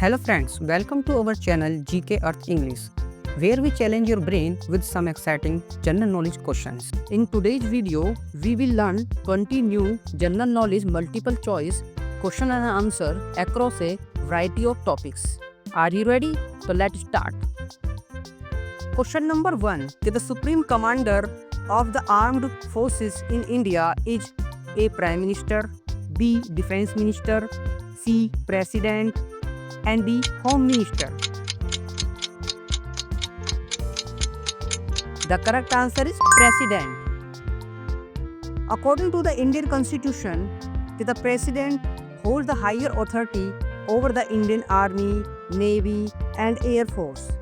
Hello friends, welcome to our channel GK Earth English, where we challenge your brain with some exciting general knowledge questions. In today's video, we will learn 20 new general knowledge multiple choice question and answer across a variety of topics. Are you ready? So let's start. Question number 1. The Supreme Commander of the Armed Forces in India is A. Prime Minister, B. Defense Minister, C. President, and D. Home Minister. The correct answer is President. According to the Indian Constitution, the President holds the higher authority over the Indian Army, Navy, and Air Force.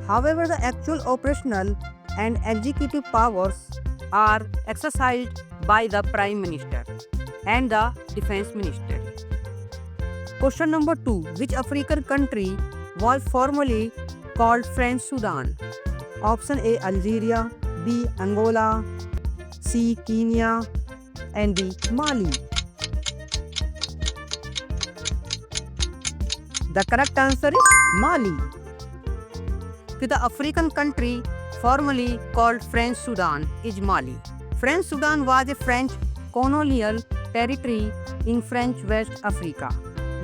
However, the actual operational and executive powers are exercised by the Prime Minister and the Defense Minister. Question number 2. Which African country was formerly called French Sudan? Option A. Algeria, B. Angola, C. Kenya, and D. Mali. The correct answer is Mali. The African country formerly called French Sudan is Mali. French Sudan was a French colonial territory in French West Africa,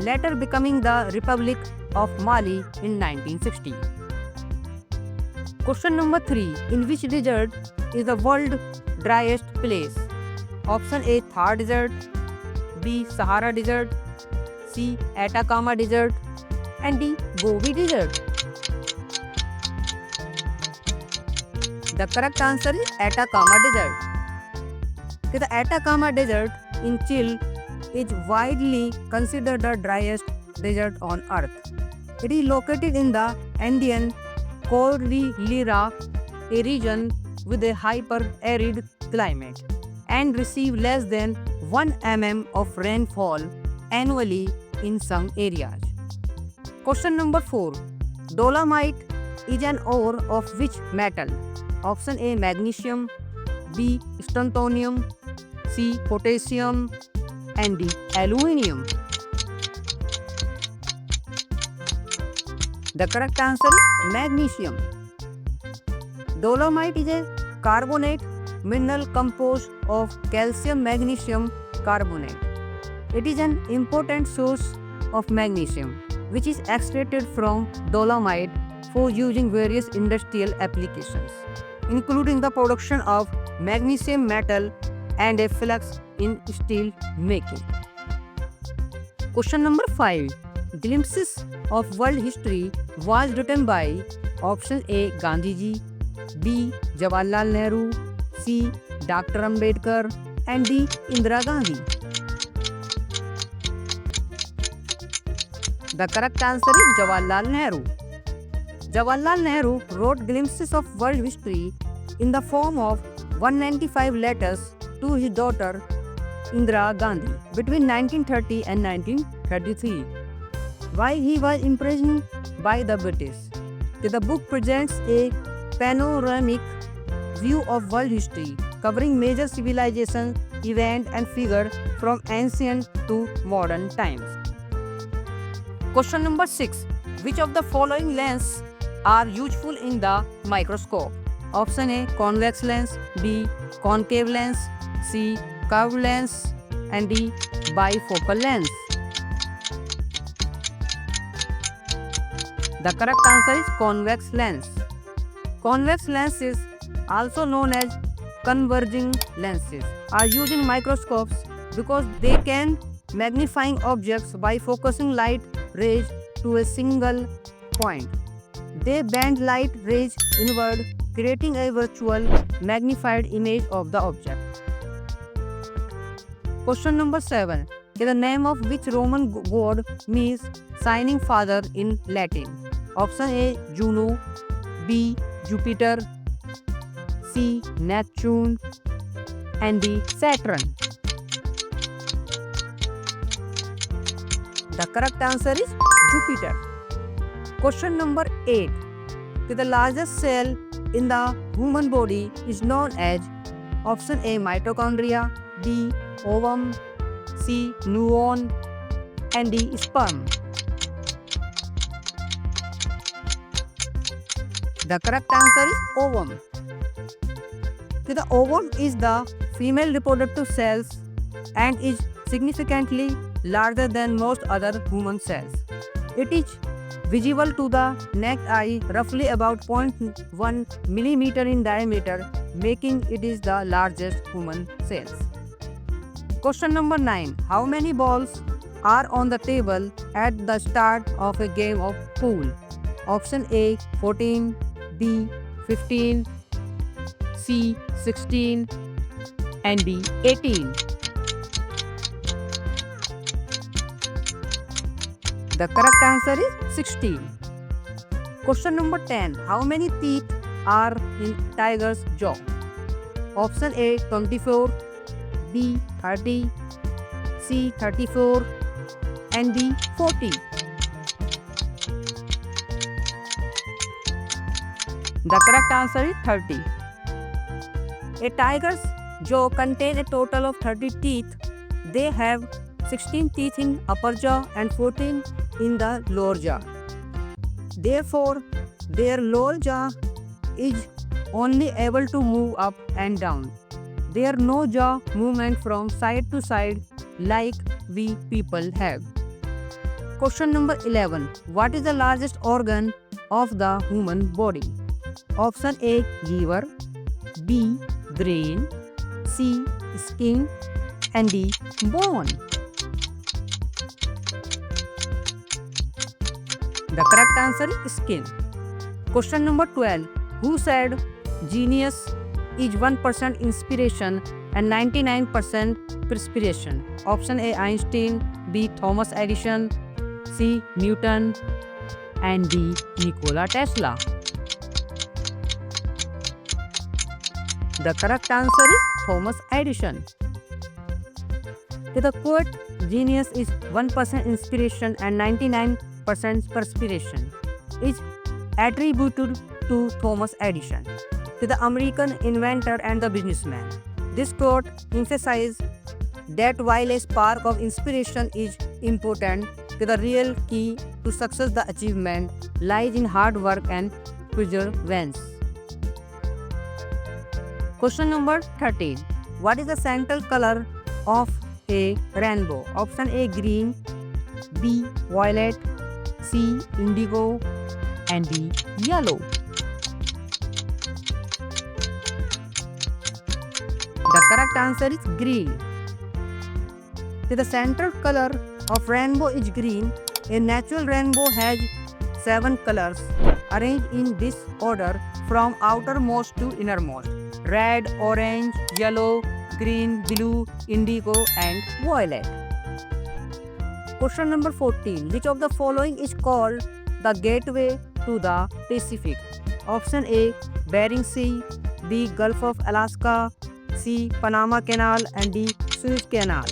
later becoming the Republic of Mali in 1960. Question number 3. In which desert is the world's driest place? Option A. Thar Desert, B. Sahara Desert, C. Atacama Desert, and D. Gobi Desert. The correct answer is Atacama Desert. The Atacama Desert in Chile is widely considered the driest desert on Earth. It is located in the Andean Cordillera, a region with a hyper-arid climate, and receives less than 1 mm of rainfall annually in some areas. Question number 4. Dolomite is an ore of which metal? Option A. Magnesium, B. Strontium, C. Potassium, and D. Aluminium. The correct answer is magnesium. Dolomite is a carbonate mineral composed of calcium magnesium carbonate. It is an important source of magnesium, which is extracted from dolomite for using various industrial applications, including the production of magnesium metal and a flux in steel making. Question number 5. Glimpses of World History was written by option A. Gandhiji, B. Jawaharlal Nehru, C. Dr. Ambedkar, and D. Indira Gandhi. The correct answer is Jawaharlal Nehru. Jawaharlal Nehru wrote Glimpses of World History in the form of 195 letters to his daughter Indira Gandhi between 1930 and 1933, while he was imprisoned by the British. The book presents a panoramic view of world history, covering major civilization, events, and figures from ancient to modern times. Question number 6. Which of the following lenses are useful in the microscope? Option A. Convex lens, B. Concave lens, C. Curved lens, and D. Bifocal lens. The correct answer is convex lens. Convex lenses, also known as converging lenses, are used in microscopes because they can magnifying objects by focusing light rays to a single point. They bend light rays inward, creating a virtual magnified image of the object. Question number 7. The name of which Roman god means shining father in Latin? Option A. Juno, B. Jupiter, C. Neptune, and D. Saturn. The correct answer is Jupiter. Question number 8. The largest cell in the human body is known as option A. Mitochondria, B. Ovum, C. Neuron, and D. Sperm. The correct answer is ovum. The ovum is the female reproductive cells and is significantly larger than most other human cells. It is visible to the naked eye, roughly about 0.1 millimeter in diameter, making it is the largest human cells. Question number 9. How many balls are on the table at the start of a game of pool? Option A 14, B 15, C 16 and D 18. The correct answer is 16. Question number 10. How many teeth are in tiger's jaw? Option A 24, B 30, C 34 and D 40. The correct answer is 30. A tiger's jaw contains a total of 30 teeth. They have 16 teeth in upper jaw and 14 in the lower jaw. Therefore, their lower jaw is only able to move up and down. There are no jaw movement from side to side like we people have. Question number 11. What is the largest organ of the human body? Option A liver, B brain, C skin and D bone. The correct answer is skin. Question number 12. Who said genius is 1% inspiration and 99% perspiration? Option A Einstein, B Thomas Edison, C Newton and D Nikola Tesla. The correct answer is Thomas Edison. The quote genius is 1% inspiration and 99% perspiration is attributed to Thomas Edison, the American inventor and the businessman. This quote emphasizes that while a spark of inspiration is important, the real key to success the achievement lies in hard work and perseverance. Question number 13. What is the central color of a rainbow? Option A green, B violet, C indigo and D yellow. The correct answer is green. The central color of rainbow is green. A natural rainbow has 7 colors arranged in this order from outermost to innermost: red, orange, yellow, green, blue, indigo and violet. Question number 14. Which of the following is called the gateway to the Pacific? Option A Bering Sea, B Gulf of Alaska, C Panama Canal and D Suez Canal.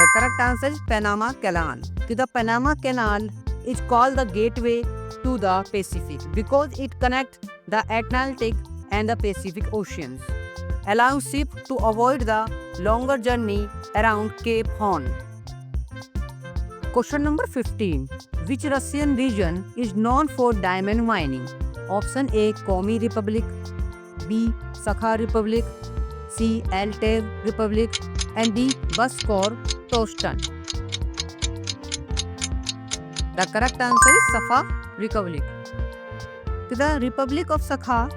The correct answer is Panama Canal. The Panama Canal is called the gateway to the Pacific because it connects the Atlantic and the Pacific Oceans, allowing ships to avoid the longer journey around Cape Horn. Question number 15. Which Russian region is known for diamond mining? Option A Komi Republic, B Sakha Republic, C Altai Republic and D Bashkortostan. The correct answer is Sakha Republic. The Republic of Sakha,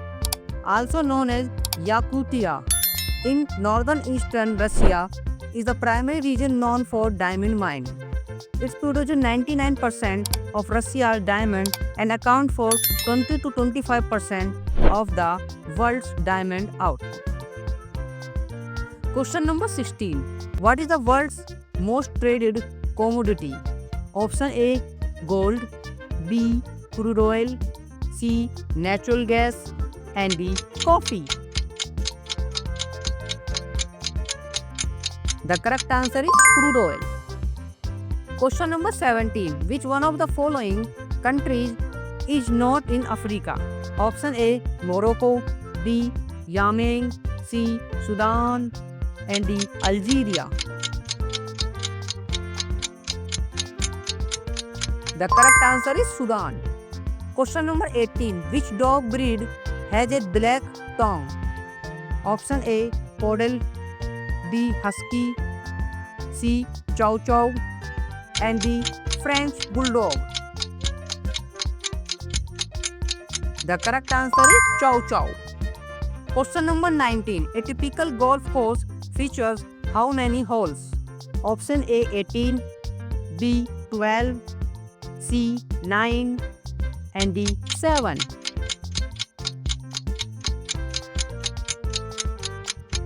also known as Yakutia, in northern eastern Russia, is the primary region known for diamond mining. It produces 99% of Russia's diamond and account for 20 to 25% of the world's diamond output. Question number 16. What is the world's most traded commodity? Option A gold, B crude oil, C natural gas and D coffee. The correct answer is crude oil. Question number 17. Which one of the following countries is not in Africa? Option A Morocco, B Yemen, C Sudan and D Algeria. The correct answer is Sudan. Question number 18. Which dog breed has a black tongue? Option A. Poodle, B. Husky, C. Chow Chow, and D. French Bulldog. The correct answer is Chow Chow. Question number 19. A typical golf course features how many holes? Option A 18, B 12, C 9, and D 7.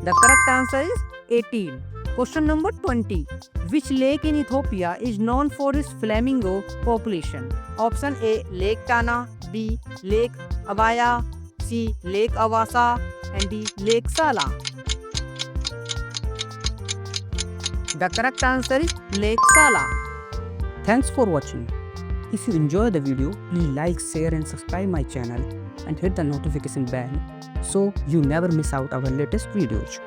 The correct answer is 18. Question number 20. Which lake in Ethiopia is known for its flamingo population? Option A Lake Tana, B Lake Abaya, C Lake Avasa, and D Lake Sala. The correct answer is Lake Sala. Thanks for watching. If you enjoy the video, please like, share and subscribe my channel and hit the notification bell so you never miss out our latest videos.